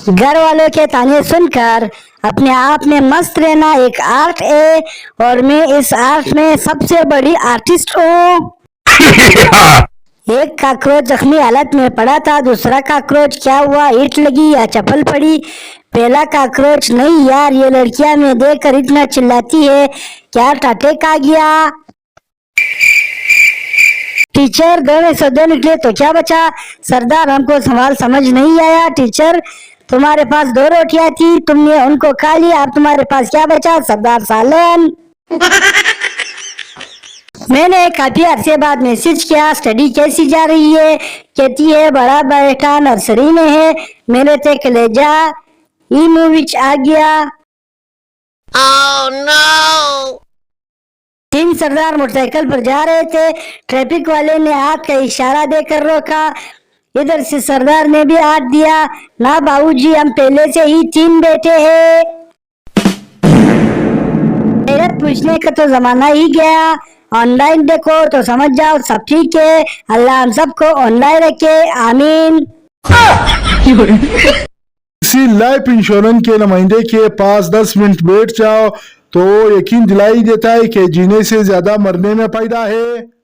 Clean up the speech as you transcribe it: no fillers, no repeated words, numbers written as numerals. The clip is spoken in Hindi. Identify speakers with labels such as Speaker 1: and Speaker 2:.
Speaker 1: घर वालों के ताने सुनकर अपने आप में मस्त रहना एक आर्ट है और मैं इस आर्ट में सबसे बड़ी आर्टिस्ट हूँ। एक काकरोच जख्मी हालत में पड़ा था। दूसरा काकरोच क्या हुआ, ईंट लगी या चप्पल पड़ी? पहला काकरोच, नहीं यार, ये लड़कियां मैं देखकर इतना चिल्लाती है, क्या टाटे का गया? टीचर, 2 में से 2 निकले तो क्या बचा? सरदार, हमको सवाल समझ नहीं आया। टीचर, तुम्हारे पास 2 रोटियां थी, तुमने उनको खा लिया, अब तुम्हारे पास क्या बचा? सरदार, सालन। मैंने काफी अरसे बाद मैसेज किया, स्टडी कैसी जा रही है? कहती है बड़ा बेटा नर्सरी में है। मेरे ते कलेजा ई मूवी आ गया।
Speaker 2: Oh no!
Speaker 1: 3 सरदार मोटरसाइकिल पर जा रहे थे। ट्रैफिक वाले ने हाथ का इशारा देकर रोका। इधर से सरदार ने भी हाथ दिया। ना बाबूजी, हम पहले से ही 3 बैठे हैं। गैरत पूछने का तो जमाना ही गया। ऑनलाइन देखो तो समझ जाओ सब ठीक है। अल्लाह हम सबको ऑनलाइन रखे, आमीन।
Speaker 3: किसी लाइफ इंश्योरेंस के नुमाइंदे के पास 10 मिनट बैठ जाओ तो यकीन दिलाई देता है कि जीने से ज्यादा मरने में फायदा है।